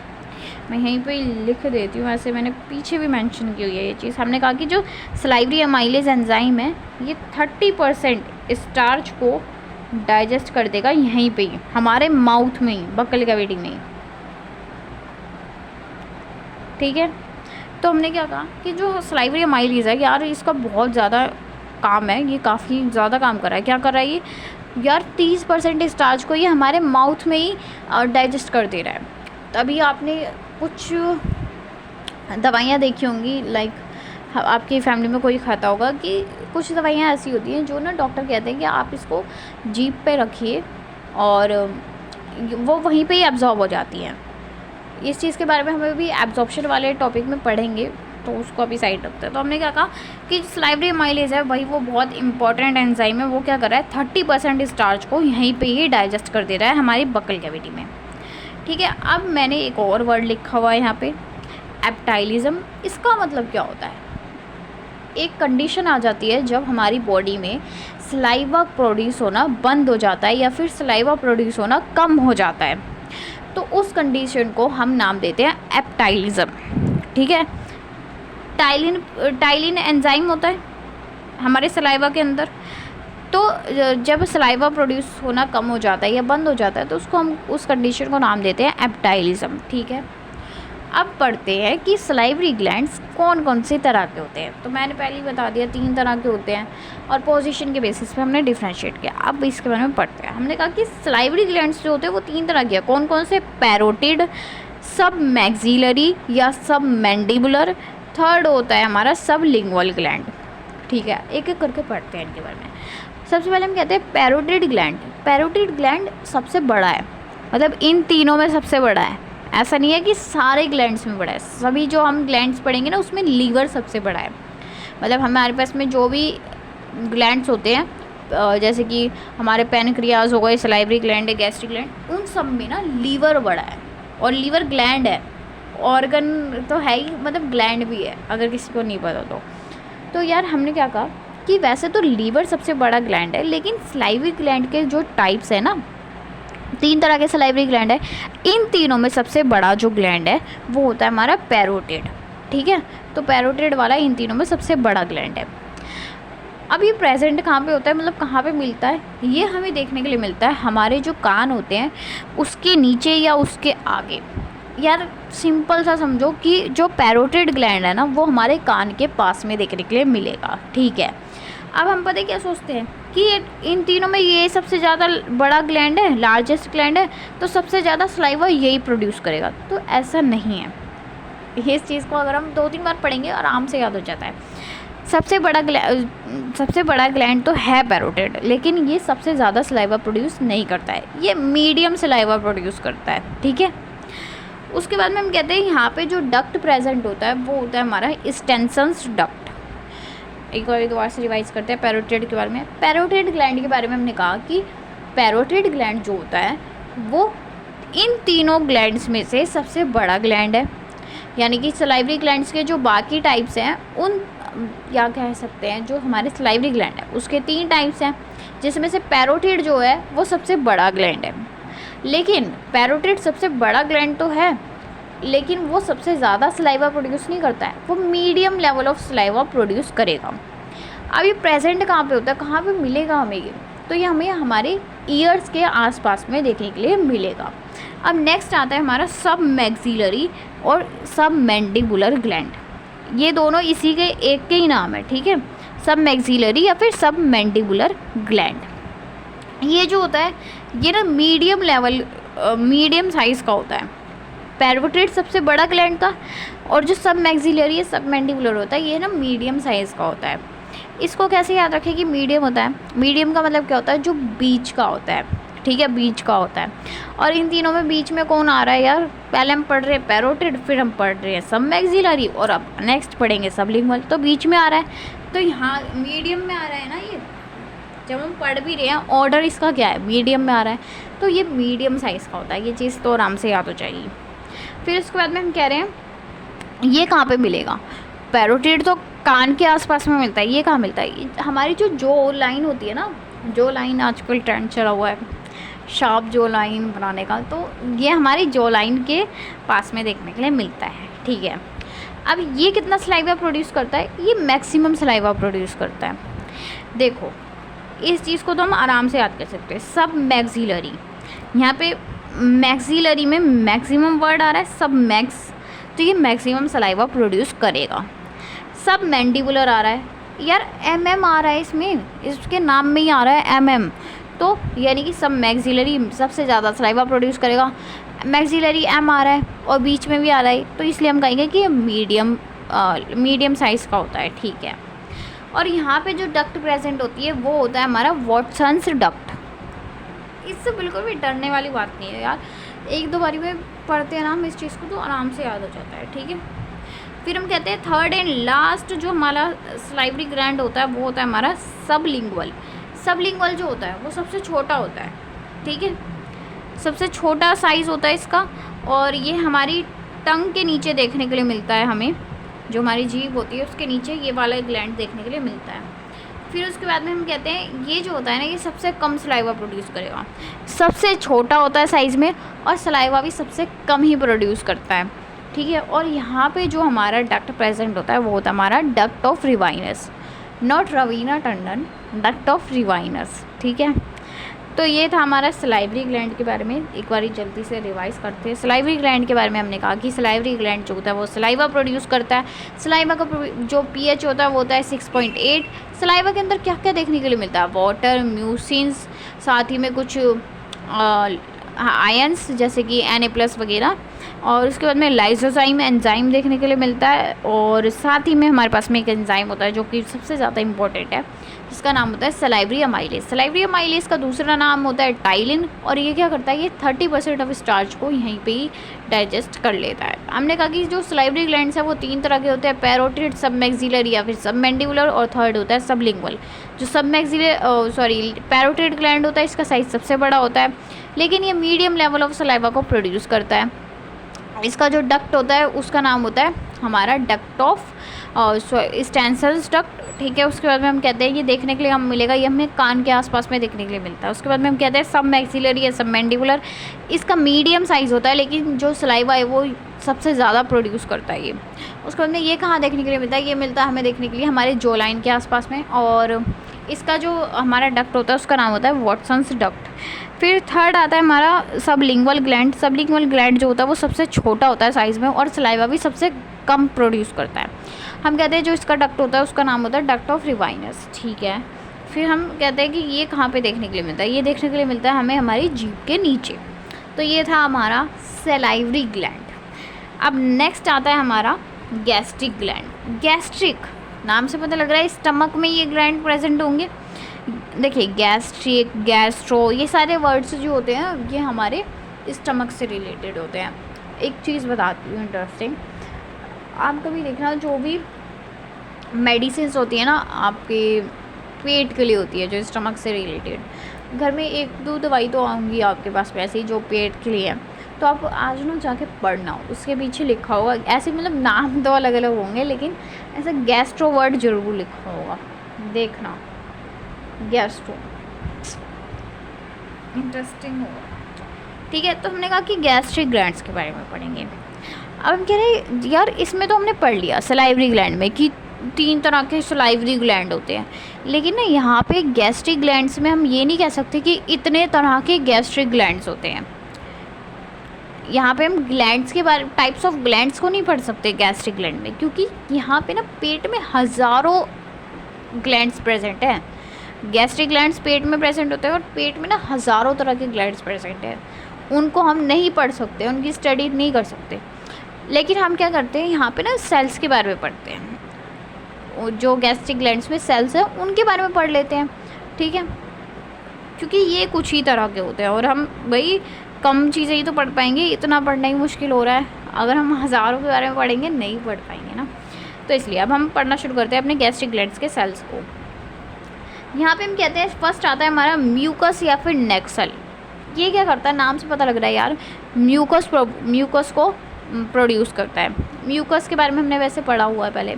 मैं यहीं पे लिख देती हूँ, ऐसे मैंने पीछे भी मेंशन की हुई है ये चीज़। हमने कहा कि जो सलाइवरी अमाइलेज एंजाइम है ये 30% स्टार्च को डाइजेस्ट कर देगा यहीं पे ही, हमारे माउथ में ही, बक्कल कैविटी में ही, ठीक है। तो हमने क्या कहा कि जो सलाइवरी अमाइलेज है यार, इसका बहुत ज़्यादा काम है, ये काफ़ी ज़्यादा काम कर रहा है। क्या कर रहा है ये यार, 30% स्टार्च को ये हमारे माउथ में ही डाइजेस्ट कर दे रहा है। तभी आपने कुछ दवाइयाँ देखी होंगी, लाइक आपकी फैमिली में कोई खाता होगा कि कुछ दवाइयाँ ऐसी होती हैं जो ना डॉक्टर कहते हैं कि आप इसको जीभ पे रखिए और वो वहीं पे ही एब्जॉर्ब हो जाती हैं। इस चीज़ के बारे में हमें भी एब्जॉर्प्शन वाले टॉपिक में पढ़ेंगे, तो उसको अभी साइड रखते हैं। तो हमने क्या कहा कि सलाइवरी अमाइलेज है भाई, वो बहुत इंपॉर्टेंट एंजाइम है। वो क्या कर रहा है, 30% स्टार्च को यहीं पे ही डाइजेस्ट कर दे रहा है हमारी बकल कैविटी में, ठीक है। अब मैंने एक और वर्ड लिखा हुआ है यहाँ पे, एप्टाइलिज्म। इसका मतलब क्या होता है, एक कंडीशन आ जाती है जब हमारी बॉडी में सलाइवा प्रोड्यूस होना बंद हो जाता है या फिर सलाइवा प्रोड्यूस होना कम हो जाता है, तो उस कंडीशन को हम नाम देते हैं एप्टाइलिज्म, ठीक है। टाइलिन एंजाइम होता है हमारे सलाइवा के अंदर, तो जब सलाइवा प्रोड्यूस होना कम हो जाता है या बंद हो जाता है तो उसको हम उस कंडीशन को नाम देते हैं एप्टाइलिज्म, ठीक है। अब पढ़ते हैं कि सलाइवरी ग्लैंड्स कौन कौन से तरह के होते हैं। तो मैंने पहले ही बता दिया 3 तरह के होते हैं और पोजीशन के बेसिस पे हमने डिफ्रेंशिएट किया। अब इसके बारे में पढ़ते हैं। हमने कहा कि सलाइवरी ग्लैंड्स जो होते हैं वो 3 तरह के हैं। कौन कौन से, पैरोटिड, सब मैक्सिलरी या सब मैंडिबुलर, थर्ड होता है हमारा सब लिंगुअल ग्लैंड, ठीक है। एक एक करके पढ़ते हैं इनके बारे में। सबसे पहले हम कहते हैं पैरोटिड ग्लैंड। पैरोटिड ग्लैंड सबसे बड़ा है, मतलब इन तीनों में सबसे बड़ा है। ऐसा नहीं है कि सारे ग्लैंड्स में बड़ा है, सभी जो हम ग्लैंड्स पढ़ेंगे ना उसमें लीवर सबसे बड़ा है। मतलब हमारे पास में जो भी ग्लैंड्स होते हैं, जैसे कि हमारे पैनक्रियाज हो गए, सलाइवरी ग्लैंड है, गैस्ट्रिक ग्लैंड, उन सब में ना लीवर बड़ा है। और लीवर ग्लैंड है, ऑर्गन तो है ही, मतलब ग्लैंड भी है, अगर किसी को नहीं पता तो यार हमने क्या कहा कि वैसे तो लीवर सबसे बड़ा ग्लैंड है, लेकिन सलाइवरी ग्लैंड के जो टाइप्स है ना, 3 तरह के सलाइवरी ग्लैंड है। इन तीनों में सबसे बड़ा जो ग्लैंड है वो होता है हमारा पैरोटिड, ठीक है। तो पैरोटिड वाला इन तीनों में सबसे बड़ा ग्लैंड है। अब ये प्रेजेंट कहाँ पे होता है, मतलब कहाँ पे मिलता है, ये हमें देखने के लिए मिलता है हमारे जो कान होते हैं उसके नीचे या उसके आगे। यार सिंपल सा समझो कि जो पैरोटिड ग्लैंड है ना वो हमारे कान के पास में देखने के लिए मिलेगा, ठीक है। अब हम पता क्या सोचते हैं कि इन तीनों में ये सबसे ज़्यादा बड़ा ग्लैंड है, लार्जेस्ट ग्लैंड है, तो सबसे ज़्यादा सलाइवा यही प्रोड्यूस करेगा। तो ऐसा नहीं है। इस चीज़ को अगर हम 2-3 बार पढ़ेंगे आराम से याद हो जाता है। सबसे बड़ा ग्लैंड तो है पैरोटिड, लेकिन ये सबसे ज़्यादा सलाइवा प्रोड्यूस नहीं करता है, ये मीडियम सलाइवा प्रोड्यूस करता है, ठीक है। उसके बाद में हम कहते हैं यहाँ पे जो डक्ट प्रेजेंट होता है वो होता है हमारा स्टेनसन्स डक्ट। एक बार दोबारा से रिवाइज करते हैं पैरोटिड के बारे में। पैरोटिड ग्लैंड के बारे में हमने कहा कि पैरोटिड ग्लैंड जो होता है वो इन तीनों ग्लैंड्स में से सबसे बड़ा ग्लैंड है। यानी कि सलाइवरी ग्लैंड्स के जो बाकी टाइप्स हैं उन, या कह सकते हैं जो हमारे सलाइवरी ग्लैंड है उसके 3 टाइप्स हैं, जिसमें से पैरोटिड जो है वो सबसे बड़ा ग्लैंड है। लेकिन पैरोटिड सबसे बड़ा ग्लैंड तो है, लेकिन वो सबसे ज़्यादा सलाइवा प्रोड्यूस नहीं करता है, वो medium level of saliva produce करेगा। अब ये प्रेजेंट कहाँ पे होता है, कहाँ पे मिलेगा हमें ये, तो ये हमें हमारे ईयर्स के आसपास में देखने के लिए मिलेगा। अब नेक्स्ट आता है हमारा सब मैक्सिलरी और सब मैंडिबुलर ग्लैंड। ये दोनों इसी के एक के ही नाम है, ठीक है, सब मैक्सिलरी या फिर सब मैंडिबुलर ग्लैंड। ये जो होता है ये ना मीडियम साइज़ का होता है। पैरोटिड सबसे बड़ा ग्लैंड था और जो सब मैक्सिलरी है, सब मैंडिबुलर होता है, ये ना मीडियम साइज़ का होता है। इसको कैसे याद रखें कि मीडियम होता है, मीडियम का मतलब क्या होता है, जो बीच का होता है, ठीक है, बीच का होता है। और इन तीनों में बीच में कौन आ रहा है यार, पहले हम पढ़ रहे हैं पैरोटिड, फिर हम पढ़ रहे हैं सब मैक्सिलरी और अब नेक्स्ट पढ़ेंगे सब लिंगुअल, तो बीच में आ रहा है। तो यहाँ मीडियम में आ रहा है ना, ये जब हम पढ़ भी रहे हैं ऑर्डर इसका क्या है, मीडियम में आ रहा है, तो ये मीडियम साइज़ का होता है। ये चीज़ तो आराम से याद हो जाएगी। फिर उसके बाद में हम कह रहे हैं ये कहाँ पे मिलेगा, पैरोटिड तो कान के आसपास में मिलता है, ये कहाँ मिलता है, हमारी जो लाइन होती है ना, जो लाइन आजकल ट्रेंड चला हुआ है शार्प जो लाइन बनाने का, तो ये हमारी जो लाइन के पास में देखने के लिए मिलता है, ठीक है। अब ये कितना सलाइवा प्रोड्यूस करता है, ये मैक्सिमम सलाइवा प्रोड्यूस करता है। देखो इस चीज़ को तो हम आराम से याद कर सकते हैं, सब मैक्सिलरी, यहाँ पे मैक्सिलरी में मैक्सिमम वर्ड आ रहा है, सब मैक्स, तो ये मैक्सिमम सलाइवा प्रोड्यूस करेगा। सब मैंडिबुलर आ रहा है यार, MM आ रहा है इसमें, इसके नाम में ही आ रहा है MM, तो यानी कि सब मैक्सिलरी सबसे ज़्यादा सलाइवा प्रोड्यूस करेगा। मैक्सिलरी M आ रहा है और बीच में भी आ रहा है, तो इसलिए हम कहेंगे कि ये मीडियम साइज़ का होता है, ठीक है। और यहाँ पे जो डक्ट प्रेजेंट होती है वो होता है हमारा वॉटसन्स डक्ट। इससे बिल्कुल भी डरने वाली बात नहीं है यार, एक दो बारी में पढ़ते हैं ना हम इस चीज़ को तो आराम से याद हो जाता है, ठीक है। फिर हम कहते हैं थर्ड एंड लास्ट जो हमारा सलाइवरी ग्लैंड होता है वो होता है हमारा सबलिंगुअल। सबलिंगुअल जो होता है वो सबसे छोटा होता है, ठीक है, सबसे छोटा साइज़ होता है इसका, और ये हमारी टंग के नीचे देखने के लिए मिलता है हमें, जो हमारी जीभ होती है उसके नीचे ये वाला ग्लैंड देखने के लिए मिलता है। फिर उसके बाद में हम कहते हैं ये जो होता है ना ये सबसे कम सलाइवा प्रोड्यूस करेगा, सबसे छोटा होता है साइज़ में, और सलाइवा भी सबसे कम ही प्रोड्यूस करता है, ठीक है। और यहाँ पे जो हमारा डक्ट प्रेजेंट होता है वो होता है हमारा duct of Rivinus, not Raveena Tandon, duct of Rivinus, ठीक है। तो ये था हमारा सलाइवरी ग्लैंड के बारे में। एक बार जल्दी से रिवाइज करते हैं। सलाइवरी ग्लैंड के बारे में हमने कहा कि सलाइवरी ग्लैंड जो होता है वो सलाइवा प्रोड्यूस करता है। सलाइवा का जो pH होता है वो होता है 6.8। सलाइवा के अंदर क्या क्या देखने के लिए मिलता है, वाटर, म्यूसिन्स, साथ ही में कुछ आयंस जैसे कि Na+ वगैरह, और उसके बाद में लाइसोजाइम एंजाइम देखने के लिए मिलता है, और साथ ही में हमारे पास में एक एंजाइम होता है जो कि सबसे ज़्यादा इंपॉर्टेंट है, जिसका नाम होता है सलाइवरी अमाइलेज। सलाइवरी अमाइलेज का दूसरा नाम होता है टाइलिन, और ये क्या करता है, ये 30% ऑफ स्टार्च को यहीं पे ही डाइजेस्ट कर लेता है। हमने कहा कि जो सलाइवरी ग्लैंड्स है वो 3 तरह के होते हैं, पैरोटिड, सब मैक्सिलरी या फिर सब मैंडिबुलर, और थर्ड होता है सबलिंगुअल। जो सब पैरोटिड ग्लैंड होता है इसका साइज़ सबसे बड़ा होता है, लेकिन ये मीडियम लेवल ऑफ सलाइवा को प्रोड्यूस करता है। इसका जो डक्ट होता है उसका नाम होता है हमारा डक्ट ऑफ स्टेंसिल्स डक्ट, ठीक है। उसके बाद में हम कहते हैं ये देखने के लिए हम मिलेगा, ये हमें कान के आसपास में देखने के लिए मिलता है। उसके बाद में हम कहते हैं सब मैक्सिलरी या सब मैंडिबुलर, इसका मीडियम साइज़ होता है, लेकिन जो सलाइवा है वो सबसे ज़्यादा प्रोड्यूस करता है ये। उसके बाद में ये कहाँ देखने के लिए मिलता है, ये मिलता है हमें देखने के लिए हमारे जो लाइन के आसपास में, और इसका जो हमारा डक्ट होता है उसका नाम होता है वॉटसन्स डक्ट। फिर थर्ड आता है हमारा सबलिंगुअल ग्लैंड। सबलिंगुअल ग्लैंड जो होता है वो सबसे छोटा होता है साइज़ में, और सलाइवा भी सबसे कम प्रोड्यूस करता है। हम कहते हैं जो इसका डक्ट होता है उसका नाम होता है डक्ट ऑफ रिवाइनस, ठीक है। फिर हम कहते हैं कि ये कहाँ पे देखने के लिए मिलता है, ये देखने के लिए मिलता है हमें हमारी जीभ के नीचे। तो ये था हमारा सलाइवरी ग्लैंड। अब नेक्स्ट आता है हमारा गैस्ट्रिक ग्लैंड। गैस्ट्रिक नाम से पता लग रहा है स्टमक में ये ग्लैंड प्रेजेंट होंगे। देखिए गैस्ट्रिक, गैस्ट्रो, ये सारे वर्ड्स जो होते हैं ये हमारे स्टमक से रिलेटेड होते हैं। एक चीज़ बताती हूँ इंटरेस्टिंग, आप कभी देखना जो भी मेडिसिन होती है ना आपके पेट के लिए होती है जो स्टमक से रिलेटेड, घर में 1-2 दवाई तो आऊँगी आपके पास वैसे ही जो पेट के लिए है, तो आप आज ना जाके पढ़ना, उसके पीछे लिखा होगा, ऐसे मतलब नाम तो अलग अलग होंगे लेकिन ऐसा गैस्ट्रो वर्ड जरूर लिखा होगा, देखना गैस्ट्रो, इंटरेस्टिंग होगा, ठीक है। तो हमने कहा कि गैस्ट्रिक ग्लैंड्स के बारे में पढ़ेंगे। अब हम कह रहे हैं यार इसमें तो हमने पढ़ लिया सलाइवरी ग्लैंड में कि 3 तरह के सलाइवरी ग्लैंड होते हैं, लेकिन ना यहाँ पे गैस्ट्रिक ग्लैंड्स में हम ये नहीं कह सकते कि इतने तरह के गैस्ट्रिक ग्लैंड्स होते हैं। यहाँ पे हम ग्लैंड्स के बारे टाइप्स ऑफ ग्लैंड्स को नहीं पढ़ सकते गैस्ट्रिक ग्लैंड में, क्योंकि यहाँ पे ना पेट में हज़ारों ग्लैंड्स प्रेजेंट हैं। गैस्ट्रिक ग्लैंड्स पेट में प्रेजेंट होते हैं और पेट में ना हज़ारों तरह के ग्लैंड्स प्रेजेंट हैं, उनको हम नहीं पढ़ सकते, उनकी स्टडी नहीं कर सकते। लेकिन हम क्या करते हैं यहाँ पे ना सेल्स के बारे में पढ़ते हैं, जो गैस्ट्रिक ग्लैंड्स में सेल्स हैं उनके बारे में पढ़ लेते हैं, ठीक है, क्योंकि ये कुछ ही तरह के होते हैं और हम भाई कम चीज़ें ही तो पढ़ पाएंगे, इतना पढ़ना ही मुश्किल हो रहा है, अगर हम हज़ारों के बारे में पढ़ेंगे नहीं पढ़ पाएंगे ना। तो इसलिए अब हम पढ़ना शुरू करते हैं अपने गैस्ट्रिक ग्लैंड्स के सेल्स को। यहाँ पे हम कहते हैं फर्स्ट आता है हमारा म्यूकस या फिर नेक्सल। ये क्या करता है, नाम से पता लग रहा है यार, म्यूकस को प्रोड्यूस करता है। म्यूकस के बारे में हमने वैसे पढ़ा हुआ है पहले,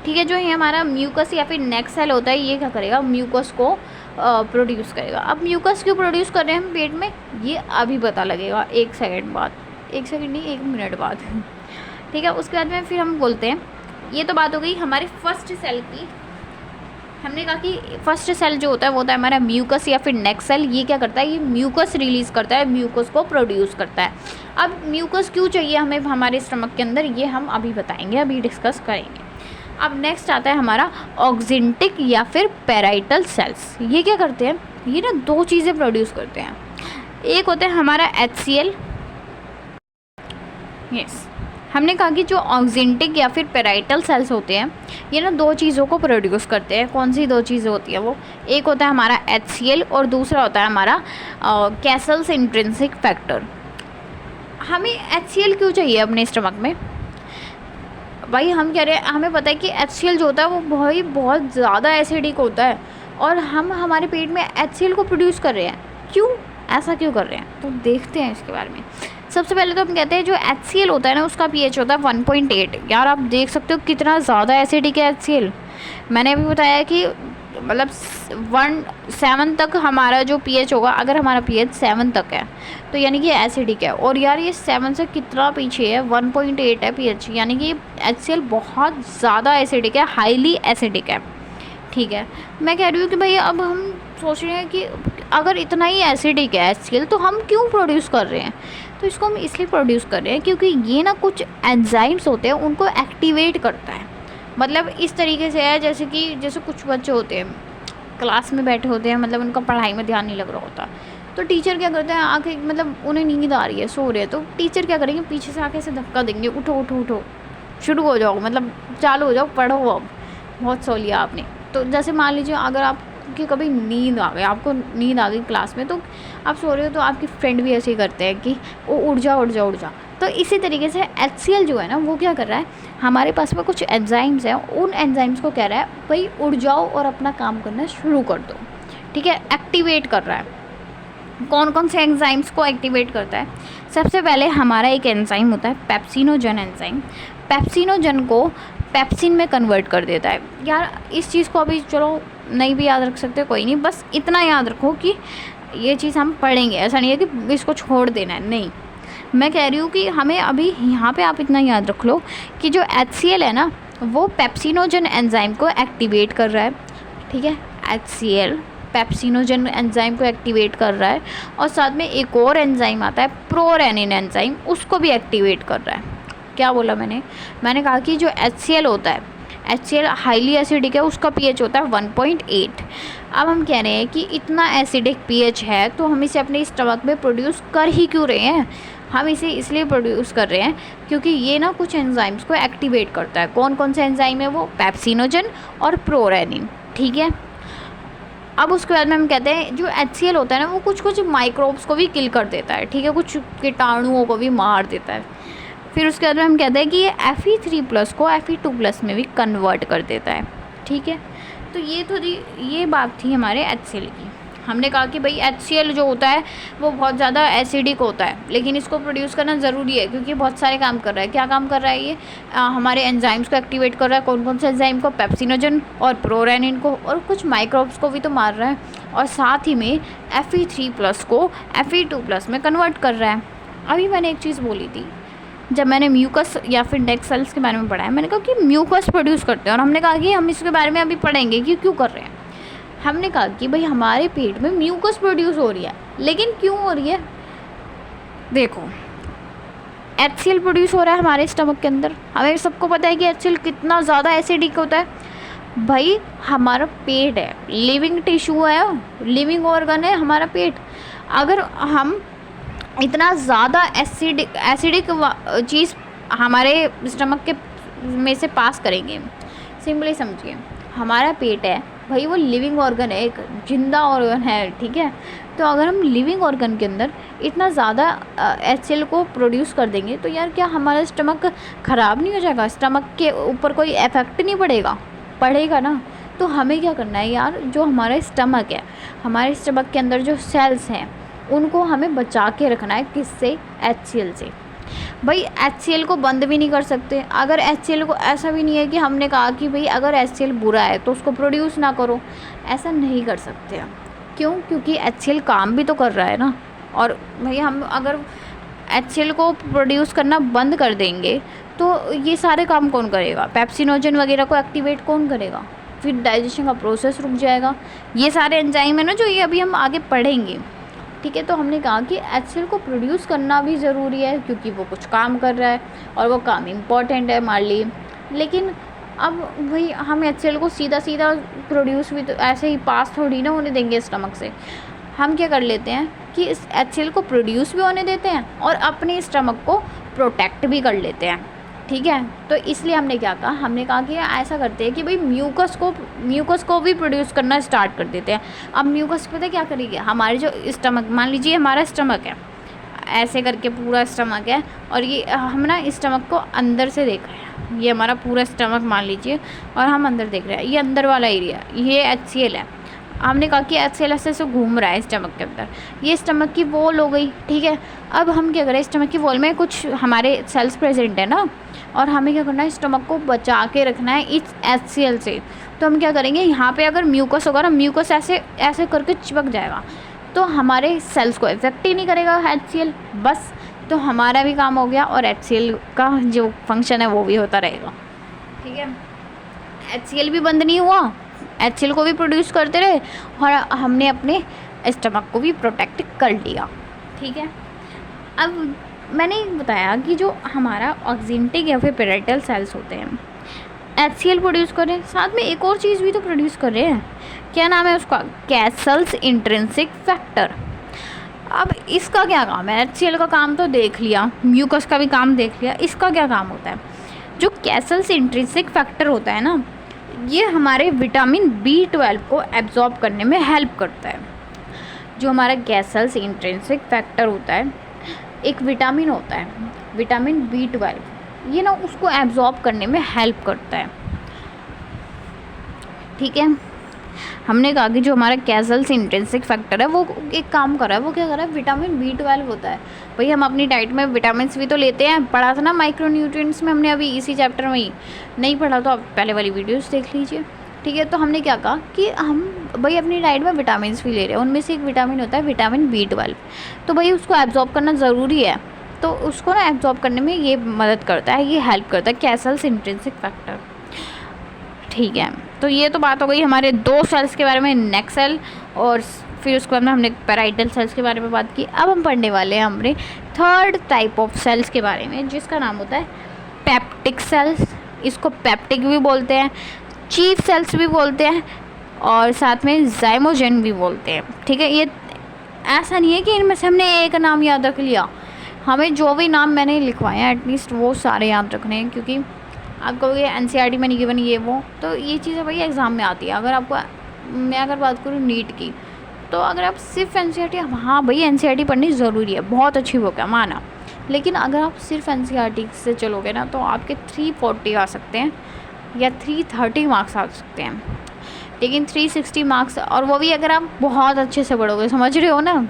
ठीक है। जो ये हमारा म्यूकस या फिर नेक सेल होता है ये क्या करेगा, म्यूकस को प्रोड्यूस करेगा। अब म्यूकस क्यों प्रोड्यूस कर रहे हैं हम पेट में, ये अभी पता लगेगा 1 सेकंड बाद, 1 सेकंड नहीं 1 मिनट बाद, ठीक है। उसके बाद में फिर हम बोलते हैं, ये तो बात हो गई हमारे फर्स्ट सेल की, हमने कहा कि फर्स्ट सेल जो होता है वो होता है हमारा म्यूकस या फिर नेक सेल। ये क्या करता है, ये म्यूकस रिलीज़ करता है, म्यूकस को प्रोड्यूस करता है। अब म्यूकस क्यों चाहिए हमें हमारे स्टमक के अंदर, ये हम अभी बताएंगे, अभी डिस्कस करेंगे। अब नेक्स्ट आता है हमारा ऑक्जेंटिक या फिर पैराइटल सेल्स। ये क्या करते हैं, ये ना दो चीज़ें प्रोड्यूस करते हैं। एक होता है हमारा HCl, यस, हमने कहा कि जो ऑक्जेंटिक या फिर पैराइटल सेल्स होते हैं ये ना दो चीज़ों को प्रोड्यूस करते हैं। कौन सी दो चीज़ें होती है वो, एक होता है हमारा HCl और दूसरा होता है हमारा कैसल्स इंट्रिंसिक फैक्टर। हमें HCl क्यों चाहिए अपने स्टमक में, भाई हम कह रहे हैं, हमें पता है कि HCl जो होता है वो बहुत ज़्यादा एसिडिक होता है और हम हमारे पेट में HCl को प्रोड्यूस कर रहे हैं। क्यों, ऐसा क्यों कर रहे हैं, तो देखते हैं इसके बारे में। सबसे पहले तो हम कहते हैं जो HCl होता है ना उसका pH होता है 1.8। यार आप देख सकते हो कितना ज़्यादा एसिडिक है HCl। मैंने अभी बताया कि मतलब 7 तक हमारा जो pH होगा, अगर हमारा pH 7 तक है तो यानी कि एसिडिक है। और यार ये 7 से कितना पीछे है, 1.8 है pH, यानी कि HCl बहुत ज़्यादा एसिडिक है, हाईली एसिडिक है। ठीक है, मैं कह रही हूँ कि भाई अब हम सोच रहे हैं कि अगर इतना ही एसिडिक है HCl तो हम क्यों प्रोड्यूस कर रहे हैं, तो इसको हम इसलिए प्रोड्यूस कर रहे हैं क्योंकि ये ना कुछ एंजाइम्स होते हैं उनको एक्टिवेट करता है। मतलब इस तरीके से है जैसे कुछ बच्चे होते हैं क्लास में बैठे होते हैं, मतलब उनका पढ़ाई में ध्यान नहीं लग रहा होता, तो टीचर क्या करते हैं, आके मतलब उन्हें नींद आ रही है, सो रहे हैं, तो टीचर क्या करेंगे, पीछे से आके से धक्का देंगे, उठो उठो उठो, शुरू हो जाओ, मतलब चालू हो जाओ, पढ़ो, अब बहुत सो लिया आपने। तो जैसे मान लीजिए अगर आपकी कभी नींद आ गई, आपको नींद आ गई क्लास में, तो आप सो रहे हो, तो आपके फ्रेंड भी ऐसे ही करते हैं कि वो उठ जा उठ जा उठ जा। तो इसी तरीके से HCl जो है ना वो क्या कर रहा है, हमारे पास में कुछ एंजाइम्स हैं, उन एंजाइम्स को कह रहा है भाई उठ जाओ और अपना काम करना शुरू कर दो। ठीक है, एक्टिवेट कर रहा है। कौन कौन से एंजाइम्स को एक्टिवेट करता है, सबसे पहले हमारा एक एंजाइम होता है पेप्सिनोजन एंजाइम। पेप्सिनोजन को पेप्सिन में कन्वर्ट कर देता है। यार इस चीज़ को अभी चलो नहीं भी याद रख सकते, कोई नहीं, बस इतना याद रखो कि ये चीज़ हम पढ़ेंगे, ऐसा नहीं है कि इसको छोड़ देना है, नहीं। मैं कह रही हूँ कि हमें अभी यहाँ पे आप इतना याद रख लो कि जो HCl है ना वो पेप्सिनोजन एंजाइम को एक्टिवेट कर रहा है। ठीक है, HCl पेप्सिनोजन एंजाइम को एक्टिवेट कर रहा है और साथ में एक और एंजाइम आता है प्रोरेनिन एंजाइम, उसको भी एक्टिवेट कर रहा है। क्या बोला मैंने कहा कि जो HCl होता है, HCl हाईली एसिडिक है, उसका pH होता है 1.8। अब हम कह रहे हैं कि इतना एसिडिक pH है तो हम इसे अपने स्टमक में प्रोड्यूस कर ही क्यों रहे हैं, हम इसे इसलिए प्रोड्यूस कर रहे हैं क्योंकि ये ना कुछ एंजाइम्स को एक्टिवेट करता है। कौन कौन से एंजाइम है वो, पेप्सिनोजन और प्रोरेनिन। ठीक है, अब उसके बाद में हम कहते हैं जो HCl होता है ना वो कुछ माइक्रोब्स को भी किल कर देता है। ठीक है, कुछ कीटाणुओं को भी मार देता है। फिर उसके बाद में हम कहते हैं कि ये Fe3+ को Fe2+ में भी कन्वर्ट कर देता है। ठीक है, तो ये बात थी हमारे HCl की। हमने कहा कि भाई HCl जो होता है वो बहुत ज़्यादा एसिडिक होता है, लेकिन इसको प्रोड्यूस करना ज़रूरी है क्योंकि बहुत सारे काम कर रहा है। क्या काम कर रहा है ये, हमारे एंजाइम्स को एक्टिवेट कर रहा है। कौन कौन से एंजाइम को, पेप्सिनोजन और प्रोरेनिन को, और कुछ माइक्रोब्स को भी तो मार रहा है, और साथ ही में Fe3+ को Fe2+ में कन्वर्ट कर रहा है। अभी मैंने एक चीज़ बोली थी, जब मैंने म्यूकस या फिर नेक सेल्स के बारे में पढ़ा है, मैंने कहा कि म्यूकस प्रोड्यूस करते हैं, और हमने कहा कि हम इसके बारे में अभी पढ़ेंगे कि क्यों कर रहे हैं। हमने कहा कि भाई हमारे पेट में म्यूकस प्रोड्यूस हो रही है, लेकिन क्यों हो रही है, देखो HCl प्रोड्यूस हो रहा है हमारे स्टमक के अंदर। हमें सबको पता है कि HCl कितना ज़्यादा एसिडिक होता है। भाई हमारा पेट है, लिविंग टिश्यू है, लिविंग ऑर्गन है हमारा पेट। अगर हम इतना ज़्यादा एसिडिक चीज़ हमारे स्टमक के में से पास करेंगे, सिंपली समझिए हमारा पेट है भाई, वो लिविंग ऑर्गन है, एक जिंदा ऑर्गन है। ठीक है, तो अगर हम लिविंग ऑर्गन के अंदर इतना ज़्यादा HCl को प्रोड्यूस कर देंगे तो यार क्या हमारा स्टमक ख़राब नहीं हो जाएगा, स्टमक के ऊपर कोई इफेक्ट नहीं पड़ेगा ना। तो हमें क्या करना है यार, जो हमारा स्टमक है, हमारे स्टमक के अंदर जो सेल्स हैं उनको हमें बचा के रखना है। किससे, HCl से। भाई HCl को बंद भी नहीं कर सकते। अगर HCl को, ऐसा भी नहीं है कि हमने कहा कि भाई अगर HCl बुरा है तो उसको प्रोड्यूस ना करो, ऐसा नहीं कर सकते हम। क्यों, क्योंकि HCl काम भी तो कर रहा है ना। और भाई हम अगर HCl को प्रोड्यूस करना बंद कर देंगे तो ये सारे काम कौन करेगा, पेप्सिनोजन वगैरह को एक्टिवेट कौन करेगा, फिर डाइजेशन का प्रोसेस रुक जाएगा। ये सारे एंजाइम है ना जो ये अभी हम आगे पढ़ेंगे, ठीक है। तो हमने कहा कि HCl को प्रोड्यूस करना भी ज़रूरी है क्योंकि वो कुछ काम कर रहा है और वो काम इम्पॉर्टेंट है हमारे लिए। लेकिन अब भाई हम HCl को सीधा सीधा प्रोड्यूस भी तो ऐसे ही पास थोड़ी ना होने देंगे स्टमक से। हम क्या कर लेते हैं कि इस HCl को प्रोड्यूस भी होने देते हैं और अपने स्टमक को प्रोटेक्ट भी कर लेते हैं, ठीक है। तो इसलिए हमने क्या कहा, हमने कहा कि ऐसा करते हैं कि भाई म्यूकस को भी प्रोड्यूस करना स्टार्ट कर देते हैं। अब म्यूकस पता है क्या करेगी, हमारे जो स्टमक, मान लीजिए हमारा स्टमक है, ऐसे करके पूरा स्टमक है और ये हम ना स्टमक को अंदर से देख रहे हैं, ये हमारा पूरा स्टमक मान लीजिए और हम अंदर देख रहे हैं, ये अंदर वाला एरिया ये HCl है। हमने कहा कि HCl ऐसे घूम रहा है स्टमक के अंदर, ये स्टमक की वॉल हो गई, ठीक है। अब हम क्या करें, स्टमक की वॉल में कुछ हमारे सेल्स प्रेजेंट है ना, और हमें क्या करना है, स्टमक को बचा के रखना है इस HCl से। तो हम क्या करेंगे, यहाँ पे अगर म्यूकस होगा ना, म्यूकस ऐसे ऐसे करके चिपक जाएगा तो हमारे सेल्स को इफेक्ट ही नहीं करेगा HCl, बस। तो हमारा भी काम हो गया और HCl का जो फंक्शन है वो भी होता रहेगा, ठीक है। HCl भी बंद नहीं हुआ, HCl को भी प्रोड्यूस करते रहे और हमने अपने स्टमक को भी प्रोटेक्ट कर लिया, ठीक है। अब मैंने बताया कि जो हमारा ऑक्जेंटिक या फिर पेराइटल सेल्स होते हैं HCl प्रोड्यूस कर रहे हैं, साथ में एक और चीज़ भी तो प्रोड्यूस कर रहे हैं, क्या नाम है उसका, कैसल्स इंट्रिंसिक फैक्टर। अब इसका क्या काम है, HCl का काम तो देख लिया, म्यूकस का भी काम देख लिया, इसका क्या काम होता है। जो कैसल्स इंट्रिंसिक फैक्टर होता है ना, ये हमारे विटामिन B12 को एब्जॉर्ब करने में हेल्प करता है। जो हमारा कैसल्स इंट्रिंसिक फैक्टर होता है, एक विटामिन होता है विटामिन B12, ये ना उसको एब्जॉर्ब करने में हेल्प करता है, ठीक है। हमने कहा कि जो हमारा कैसल्स इंट्रिंसिक फैक्टर है वो एक काम कर रहा है, वो क्या कर रहा है, विटामिन B12 होता है। भाई हम अपनी डाइट में विटामिन भी तो लेते हैं, पढ़ा था ना माइक्रोन्यूट्रिएंट्स में, हमने अभी इसी चैप्टर में ही, नहीं पढ़ा तो आप पहले वाली वीडियोस देख लीजिए, ठीक है। तो हमने क्या कहा कि हम भाई अपनी डाइट में विटामिन भी ले रहे हैं, उनमें से एक विटामिन होता है विटामिन B12, तो भाई उसको एब्जॉर्ब करना ज़रूरी है। तो उसको ना एब्जॉर्ब करने में ये मदद करता है, ये हेल्प करता है कैसल्स इंट्रिंसिक फैक्टर, ठीक है। तो ये तो बात हो गई हमारे 2 सेल्स के बारे में, नेक सेल और फिर उसके बाद में हमने पेराइटल सेल्स के बारे में बात की। अब हम पढ़ने वाले हैं हमने 3rd टाइप ऑफ सेल्स के बारे में, जिसका नाम होता है पेप्टिक सेल्स। इसको पेप्टिक भी बोलते हैं, चीफ सेल्स भी बोलते हैं और साथ में जाइमोजेन भी बोलते हैं, ठीक है। ये ऐसा नहीं है कि इनमें से हमने एक नाम याद रख लिया, हमें जो भी नाम मैंने लिखवाए हैं एटलीस्ट वो सारे याद रखने हैं, क्योंकि आप कहोगे NCERT में नहीं गिवन ये वो, तो ये चीज़ें भाई एग्ज़ाम में आती है। अगर आपको, मैं अगर बात करूँ नीट की, तो अगर आप सिर्फ NCERT, हाँ भाई NCERT पढ़नी ज़रूरी है, बहुत अच्छी बुक है माना, लेकिन अगर आप सिर्फ NCERT से चलोगे ना तो आपके 340 आ सकते हैं या 330 मार्क्स आ सकते हैं, लेकिन 360 मार्क्स, और वो भी अगर आप बहुत अच्छे से पढ़ोगे, समझ रहे हो ना,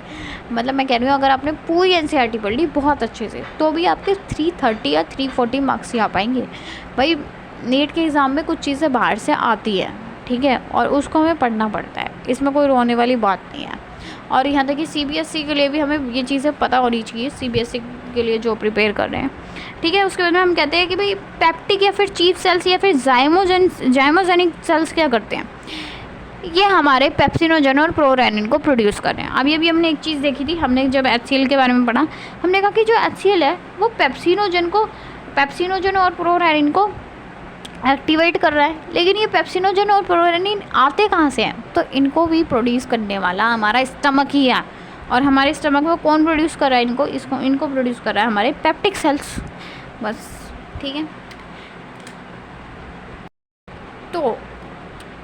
मतलब मैं कह रही हूँ अगर आपने पूरी NCERT पढ़ ली बहुत अच्छे से तो भी आपके 330 या 340 मार्क्स ही आ पाएंगे। भाई नीट के एग्ज़ाम में कुछ चीज़ें बाहर से आती है, ठीक है, और उसको हमें पढ़ना पड़ता है, इसमें कोई रोने वाली बात नहीं है। और यहाँ तक कि CBSE के लिए भी हमें ये चीज़ें पता होनी चाहिए, CBSE के लिए जो प्रिपेयर कर रहे हैं, ठीक है। उसके बाद में हम कहते हैं कि भाई पेप्टिक या फिर चीफ सेल्स या फिर जाइमोजेनिक सेल्स क्या करते हैं, ये हमारे पेप्सिनोजन और प्रोरेनिन को प्रोड्यूस कर रहे हैं। अभी हमने एक चीज़ देखी थी, हमने जब HCl के बारे में पढ़ा, हमने कहा कि जो HCl है वो पेप्सिनोजन और प्रोरेनिन को एक्टिवेट कर रहा है, लेकिन ये पेप्सिनोजन और प्रोरेनिन आते कहाँ से हैं, तो इनको भी प्रोड्यूस करने वाला हमारा स्टमक ही है। और हमारे स्टमक में कौन प्रोड्यूस कर रहा है इनको प्रोड्यूस कर रहा है हमारे पेप्टिक सेल्स, बस, ठीक है। तो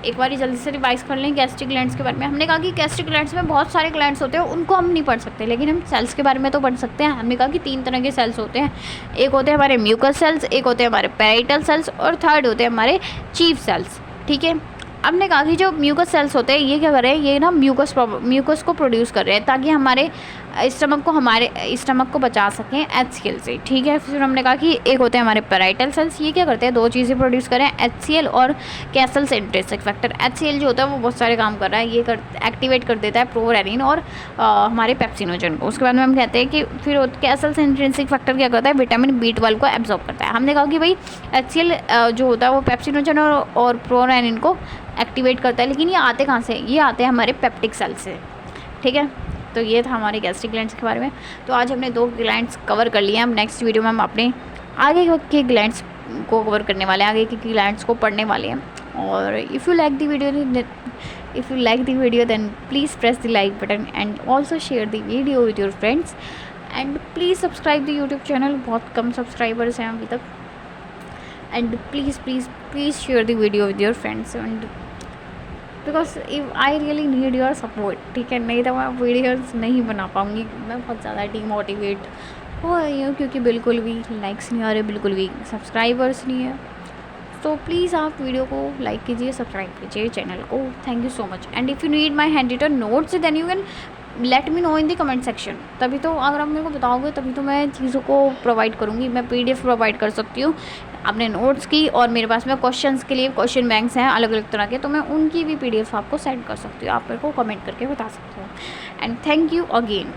एक बार जल्दी से रिवाइज कर लें गैस्ट्रिक ग्लैंड्स के बारे में। हमने कहा कि गैस्ट्रिक ग्लैंड्स में बहुत सारे ग्लैंड्स होते हैं, उनको हम नहीं पढ़ सकते, लेकिन हम सेल्स के बारे में तो पढ़ सकते हैं। हमने कहा कि 3 तरह के सेल्स होते हैं, एक होते हैं हमारे म्यूकस सेल्स, एक होते हैं हमारे पेराइटल सेल्स और 3rd होते हैं हमारे चीफ सेल्स, ठीक है। हमने कहा कि जो म्यूकस सेल्स होते हैं ये क्या कर रहे हैं, ये ना म्यूकस को प्रोड्यूस कर रहे हैं ताकि हमारे स्टमक को बचा सकें HCl से, ठीक है। फिर हमने कहा कि एक होते हैं हमारे पैराइटल सेल्स, ये क्या करते हैं, 2 चीज़ें प्रोड्यूस करें, HCl और कैसल्स इंट्रिंसिक फैक्टर। HCl जो होता है वो बहुत सारे काम कर रहा है, ये एक्टिवेट कर देता है प्रोरेनिन और हमारे पेप्सिनोजन को। उसके बाद में हम कहते हैं कि फिर कैसल्स इंट्रिंसिक फैक्टर क्या करता है, विटामिन B12 को एब्जॉर्ब करता है। हमने कहा कि भाई HCl जो होता है वो पेप्सिनोजन और प्रोरेनिन को एक्टिवेट करता है, लेकिन ये आते कहाँ से, ये आते हैं हमारे पेप्टिक सेल से, ठीक है। तो ये था हमारे गैस्ट्रिक ग्लैंड्स के बारे में। तो आज हमने 2 ग्लैंड्स कवर कर लिए हैं। हम नेक्स्ट वीडियो में हम अपने आगे के ग्लैंड्स को कवर करने वाले हैं, आगे के ग्लैंड्स को पढ़ने वाले हैं। और if you like the video then please press the like button and also share the video with your friends and please subscribe the YouTube channel. बहुत कम सब्सक्राइबर्स हैं अभी तक। And please share the video with your friends and because I really need your support, ठीक है। नहीं तो मैं वीडियोस नहीं बना पाऊँगी, मैं बहुत ज़्यादा डीमोटिवेट हो रही हूँ क्योंकि बिल्कुल भी लाइक्स नहीं आ रहे, बिल्कुल भी सब्सक्राइबर्स नहीं है। तो प्लीज़ आप वीडियो को लाइक कीजिए, सब्सक्राइब कीजिए चैनल को। Thank you so much. And if you need my hand written notes then you can let me know in the comment section. तभी तो, अगर आप मेरे को बताओगे तभी तो मैं चीज़ों को प्रोवाइड करूँगी। मैं PDF प्रोवाइड कर सकती हूँ अपने नोट्स की, और मेरे पास में क्वेश्चंस के लिए क्वेश्चन बैंक्स हैं अलग अलग तरह के, तो मैं उनकी भी PDF आपको सेंड कर सकती हूँ। आप मेरे को कमेंट करके बता सकते हो। And thank you again.